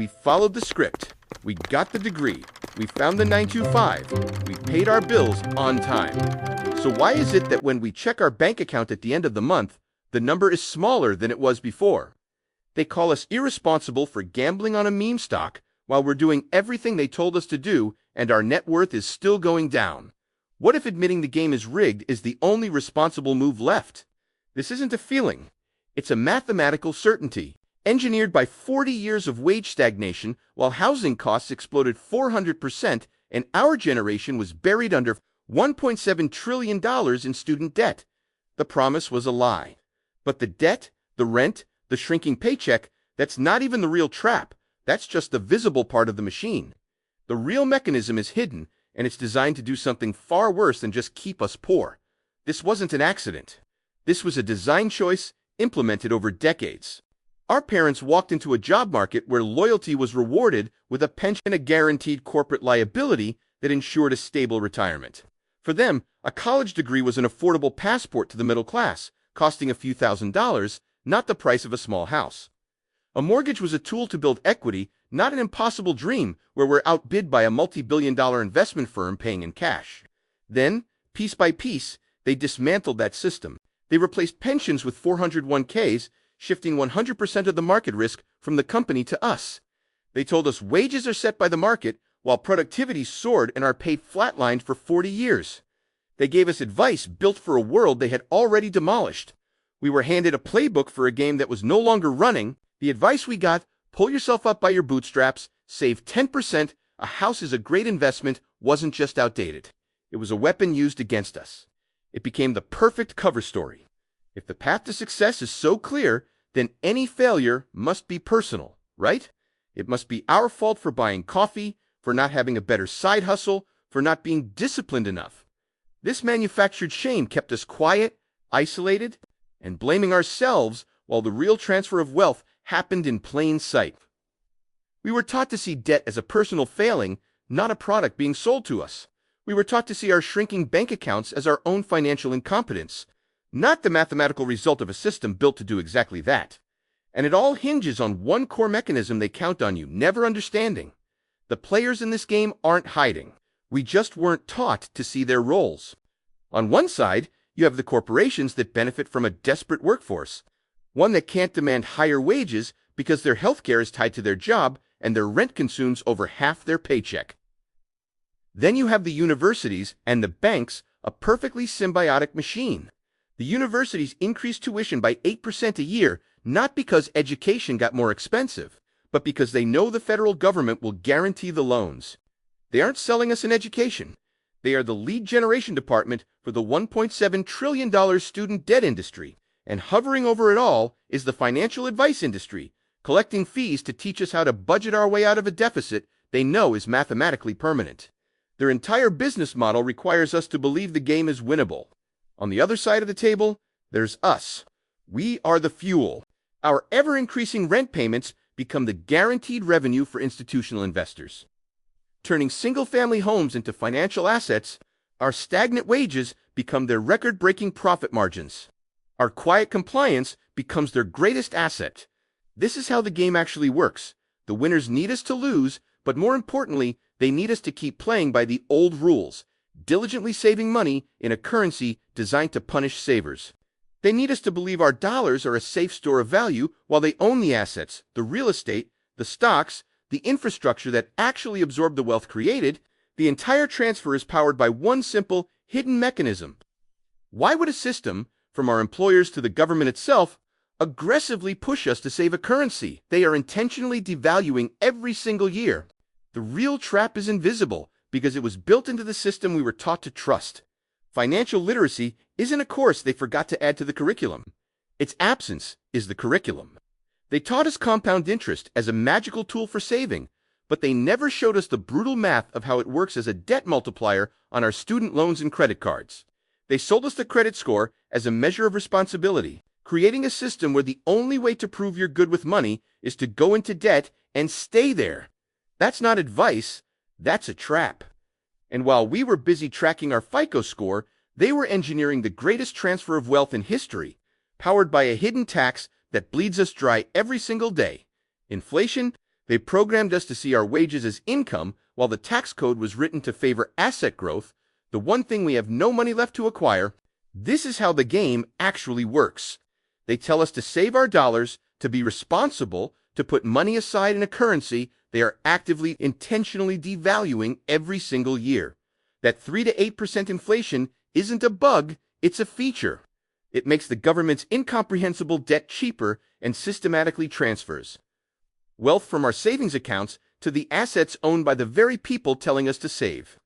We followed the script. We got the degree. We found the 925. We paid our bills on time. So why is it that when we check our bank account at the end of the month, the number is smaller than it was before? They call us irresponsible for gambling on a meme stock while we're doing everything they told us to do, and our net worth is still going down. What if admitting the game is rigged is the only responsible move left? This isn't a feeling. It's a mathematical certainty, engineered by 40 years of wage stagnation while housing costs exploded 400% and our generation was buried under $1.7 trillion in student debt. The promise was a lie. But the debt, the rent, the shrinking paycheck, that's not even the real trap. That's just the visible part of the machine. The real mechanism is hidden, and it's designed to do something far worse than just keep us poor. This wasn't an accident. This was a design choice implemented over decades. Our parents walked into a job market where loyalty was rewarded with a pension and a guaranteed corporate liability that ensured a stable retirement. For them, a college degree was an affordable passport to the middle class, costing a few $1,000s, not the price of a small house. A mortgage was a tool to build equity, not an impossible dream where we're outbid by a multi-billion-dollar investment firm paying in cash. Then, piece by piece, they dismantled that system. They replaced pensions with 401ks, shifting 100% of the market risk from the company to us. They told us wages are set by the market, while productivity soared and our pay flatlined for 40 years. They gave us advice built for a world they had already demolished. We were handed a playbook for a game that was no longer running. The advice we got: pull yourself up by your bootstraps, save 10%, a house is a great investment, wasn't just outdated. It was a weapon used against us. It became the perfect cover story. If the path to success is so clear, then any failure must be personal, right? It must be our fault for buying coffee, for not having a better side hustle, for not being disciplined enough. This manufactured shame kept us quiet, isolated, and blaming ourselves while the real transfer of wealth happened in plain sight. We were taught to see debt as a personal failing, not a product being sold to us. We were taught to see our shrinking bank accounts as our own financial incompetence, not the mathematical result of a system built to do exactly that. And it all hinges on one core mechanism they count on you never understanding. The players in this game aren't hiding. We just weren't taught to see their roles. On one side, you have the corporations that benefit from a desperate workforce, one that can't demand higher wages because their healthcare is tied to their job and their rent consumes over half their paycheck. Then you have the universities and the banks, a perfectly symbiotic machine. The universities increase tuition by 8% a year, not because education got more expensive, but because they know the federal government will guarantee the loans. They aren't selling us an education. They are the lead generation department for the $1.7 trillion student debt industry, and hovering over it all is the financial advice industry, collecting fees to teach us how to budget our way out of a deficit they know is mathematically permanent. Their entire business model requires us to believe the game is winnable. On the other side of the table, there's us. We are the fuel. Our ever-increasing rent payments become the guaranteed revenue for institutional investors. Turning single-family homes into financial assets, our stagnant wages become their record-breaking profit margins. Our quiet compliance becomes their greatest asset. This is how the game actually works. The winners need us to lose, but more importantly, they need us to keep playing by the old rules, diligently saving money in a currency designed to punish savers. They need us to believe our dollars are a safe store of value while they own the assets, the real estate, the stocks, the infrastructure that actually absorb the wealth created. The entire transfer is powered by one simple, hidden mechanism. Why would a system, from our employers to the government itself, aggressively push us to save a currency they are intentionally devaluing every single year? The real trap is invisible because it was built into the system we were taught to trust. Financial literacy isn't a course they forgot to add to the curriculum. Its absence is the curriculum. They taught us compound interest as a magical tool for saving, but they never showed us the brutal math of how it works as a debt multiplier on our student loans and credit cards. They sold us the credit score as a measure of responsibility, creating a system where the only way to prove you're good with money is to go into debt and stay there. That's not advice, that's a trap. And while we were busy tracking our FICO score, they were engineering the greatest transfer of wealth in history, powered by a hidden tax that bleeds us dry every single day: inflation, They programmed us to see our wages as income while the tax code was written to favor asset growth, the one thing we have no money left to acquire. This is how the game actually works. They tell us to save our dollars, to be responsible, to put money aside in a currency they are actively, intentionally devaluing every single year. That 3 to 8% inflation isn't a bug, it's a feature. It makes the government's incomprehensible debt cheaper and systematically transfers wealth from our savings accounts to the assets owned by the very people telling us to save.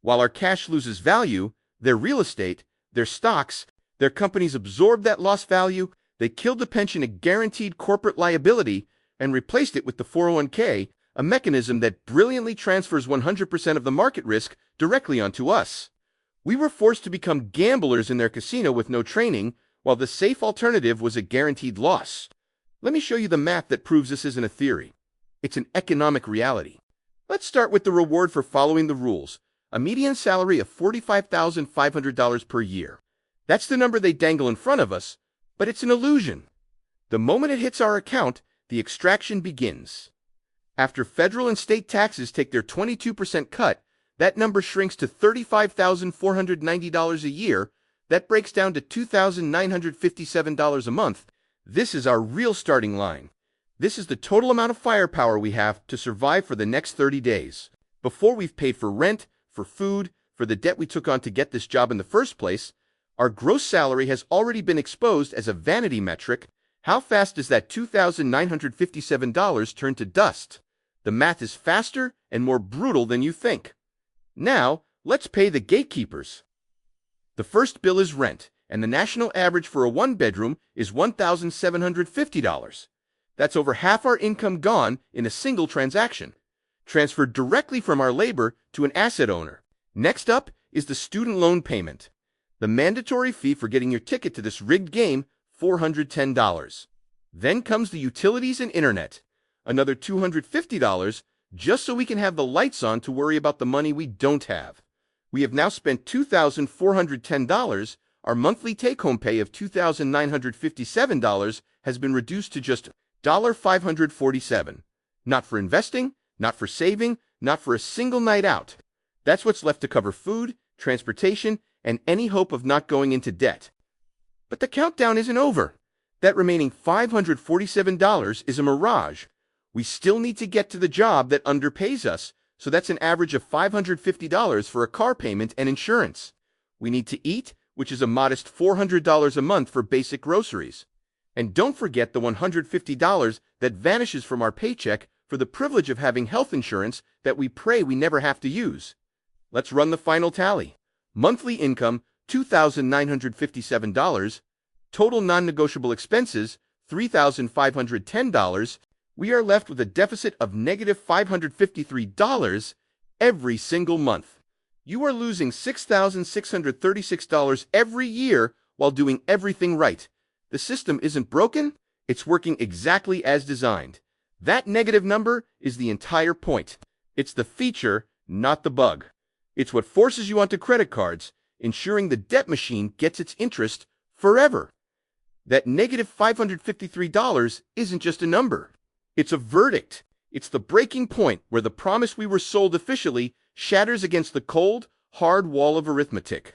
While our cash loses value, their real estate, their stocks, their companies absorb that lost value. They killed the pension a guaranteed corporate liability and replaced it with the 401k, a mechanism that brilliantly transfers 100% of the market risk directly onto us. We were forced to become gamblers in their casino with no training, while the safe alternative was a guaranteed loss. Let me show you the math that proves this isn't a theory. It's an economic reality. Let's start with the reward for following the rules, a median salary of $45,500 per year. That's the number they dangle in front of us, but it's an illusion. The moment it hits our account, the extraction begins. After federal and state taxes take their 22% cut, that number shrinks to $35,490 a year. That breaks down to $2,957 a month. This is our real starting line. This is the total amount of firepower we have to survive for the next 30 days. Before we've paid for rent, for food, for the debt we took on to get this job in the first place, our gross salary has already been exposed as a vanity metric. How fast does that $2,957 turn to dust? The math is faster and more brutal than you think. Now, let's pay the gatekeepers. The first bill is rent, and the national average for a one-bedroom is $1,750. That's over half our income gone in a single transaction, transferred directly from our labor to an asset owner. Next up is the student loan payment. The mandatory fee for getting your ticket to this rigged game, $410. Then comes the utilities and internet, another $250, just so we can have the lights on to worry about the money we don't have. We have now spent $2,410. Our monthly take-home pay of $2,957 has been reduced to just $547. Not for investing, not for saving, not for a single night out. That's what's left to cover food, transportation, and any hope of not going into debt. But the countdown isn't over. That remaining $547 is a mirage. We still need to get to the job that underpays us, so that's an average of $550 for a car payment and insurance. We need to eat, which is a modest $400 a month for basic groceries. And don't forget the $150 that vanishes from our paycheck for the privilege of having health insurance that we pray we never have to use. Let's run the final tally. Monthly income, $2,957. Total non-negotiable expenses, $3,510. We are left with a deficit of negative $553 every single month. You are losing $6,636 every year while doing everything right. The system isn't broken, it's working exactly as designed. That negative number is the entire point. It's the feature, not the bug. It's what forces you onto credit cards, ensuring the debt machine gets its interest forever. That negative $553 isn't just a number. It's a verdict. It's the breaking point where the promise we were sold officially shatters against the cold, hard wall of arithmetic.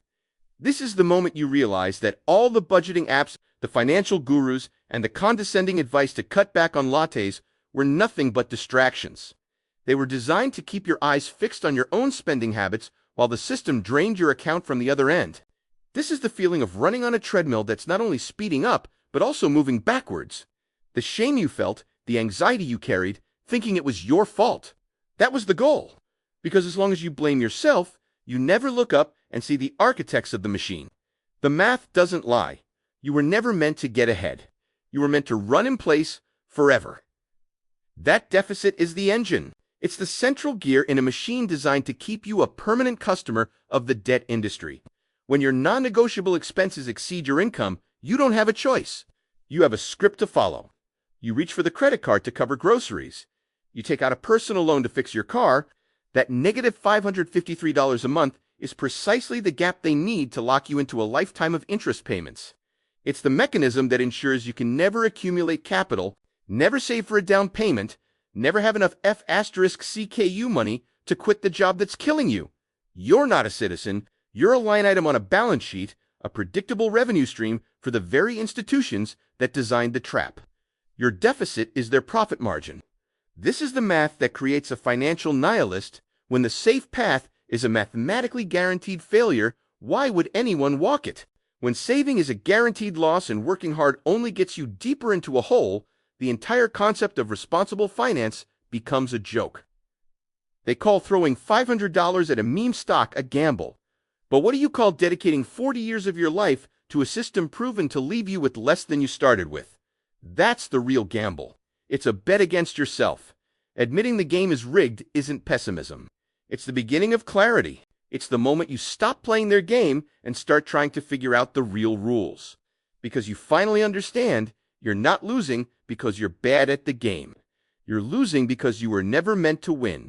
This is the moment you realize that all the budgeting apps, the financial gurus, and the condescending advice to cut back on lattes were nothing but distractions. They were designed to keep your eyes fixed on your own spending habits while the system drained your account from the other end. This is the feeling of running on a treadmill that's not only speeding up, but also moving backwards. The shame you felt, the anxiety you carried, thinking it was your fault. That was the goal. Because as long as you blame yourself, you never look up and see the architects of the machine. The math doesn't lie. You were never meant to get ahead. You were meant to run in place forever. That deficit is the engine. It's the central gear in a machine designed to keep you a permanent customer of the debt industry. When your non-negotiable expenses exceed your income, you don't have a choice. You have a script to follow. You reach for the credit card to cover groceries. You take out a personal loan to fix your car. That negative $553 a month is precisely the gap they need to lock you into a lifetime of interest payments. It's the mechanism that ensures you can never accumulate capital, never save for a down payment, never have enough F***CKU money to quit the job that's killing you. You're not a citizen. You're a line item on a balance sheet, a predictable revenue stream for the very institutions that designed the trap. Your deficit is their profit margin. This is the math that creates a financial nihilist. When the safe path is a mathematically guaranteed failure, why would anyone walk it? When saving is a guaranteed loss and working hard only gets you deeper into a hole, the entire concept of responsible finance becomes a joke. They call throwing $500 at a meme stock a gamble. But what do you call dedicating 40 years of your life to a system proven to leave you with less than you started with? That's the real gamble. It's a bet against yourself. Admitting the game is rigged isn't pessimism. It's the beginning of clarity. It's the moment you stop playing their game and start trying to figure out the real rules. Because you finally understand you're not losing because you're bad at the game. You're losing because you were never meant to win.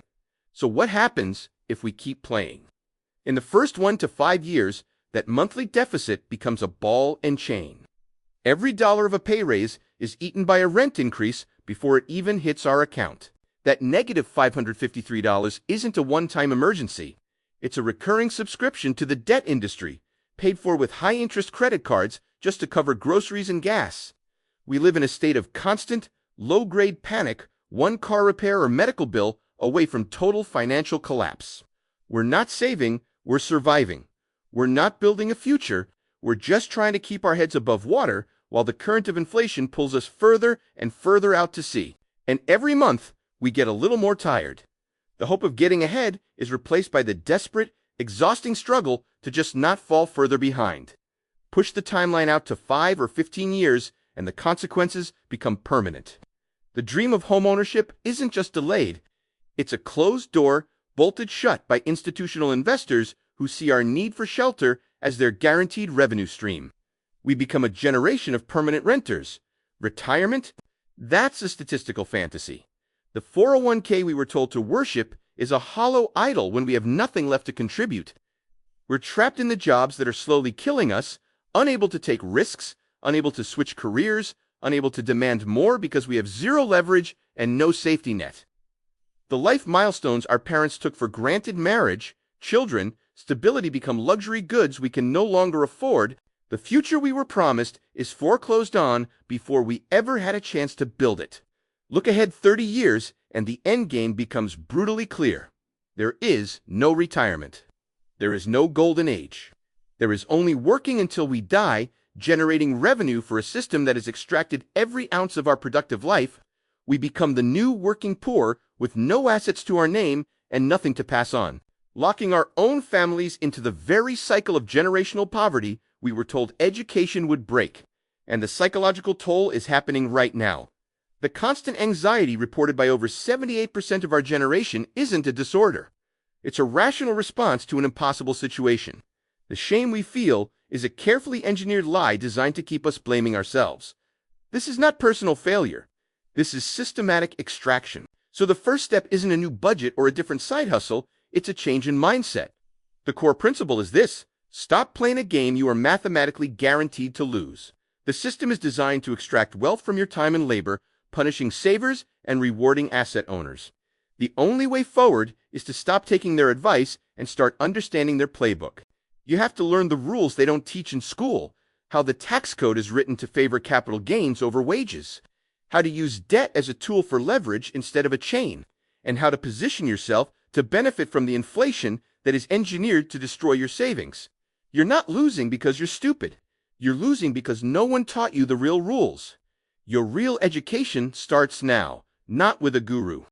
So what happens if we keep playing? In the first 1 to 5 years, that monthly deficit becomes a ball and chain. Every dollar of a pay raise is eaten by a rent increase before it even hits our account. That negative $553 isn't a one-time emergency. It's a recurring subscription to the debt industry, paid for with high-interest credit cards just to cover groceries and gas. We live in a state of constant, low-grade panic, one car repair or medical bill away from total financial collapse. We're not saving, we're surviving. We're not building a future, we're just trying to keep our heads above water while the current of inflation pulls us further and further out to sea. And every month, we get a little more tired. The hope of getting ahead is replaced by the desperate, exhausting struggle to just not fall further behind. Push the timeline out to 5 or 15 years, and the consequences become permanent. The dream of homeownership isn't just delayed. It's a closed door, bolted shut by institutional investors who see our need for shelter as their guaranteed revenue stream. We become a generation of permanent renters. Retirement? That's a statistical fantasy. The 401k we were told to worship is a hollow idol when we have nothing left to contribute. We're trapped in the jobs that are slowly killing us, unable to take risks, unable to switch careers, unable to demand more because we have zero leverage and no safety net. The life milestones our parents took for granted, marriage, children, stability, become luxury goods we can no longer afford. The future we were promised is foreclosed on before we ever had a chance to build it. Look ahead 30 years and the end game becomes brutally clear. There is no retirement. There is no golden age. There is only working until we die, generating revenue for a system that has extracted every ounce of our productive life. We become the new working poor with no assets to our name and nothing to pass on, locking our own families into the very cycle of generational poverty we were told education would break. And the psychological toll is happening right now. The constant anxiety reported by over 78% of our generation isn't a disorder. It's a rational response to an impossible situation. The shame we feel is a carefully engineered lie designed to keep us blaming ourselves. This is not personal failure. This is systematic extraction. So the first step isn't a new budget or a different side hustle, it's a change in mindset. The core principle is this: stop playing a game you are mathematically guaranteed to lose. The system is designed to extract wealth from your time and labor, punishing savers and rewarding asset owners. The only way forward is to stop taking their advice and start understanding their playbook. You have to learn the rules they don't teach in school, how the tax code is written to favor capital gains over wages, how to use debt as a tool for leverage instead of a chain, and how to position yourself to benefit from the inflation that is engineered to destroy your savings. You're not losing because you're stupid. You're losing because no one taught you the real rules. Your real education starts now, not with a guru,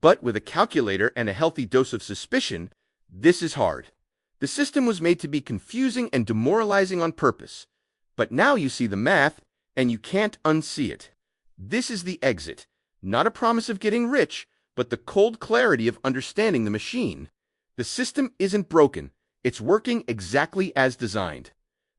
but with a calculator and a healthy dose of suspicion. This is hard. The system was made to be confusing and demoralizing on purpose. But now you see the math, and you can't unsee it. This is the exit, not a promise of getting rich, but the cold clarity of understanding the machine. The system isn't broken. It's working exactly as designed.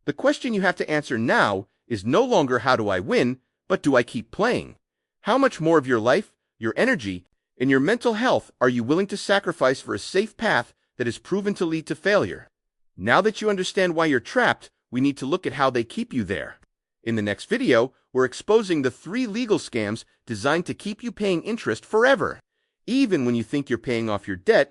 The question you have to answer now is no longer how do I win, but do I keep playing? How much more of your life, your energy, and your mental health are you willing to sacrifice for a safe path that is proven to lead to failure? Now that you understand why you're trapped, we need to look at how they keep you there. In the next video, we're exposing the 3 legal scams designed to keep you paying interest forever. Even when you think you're paying off your debt,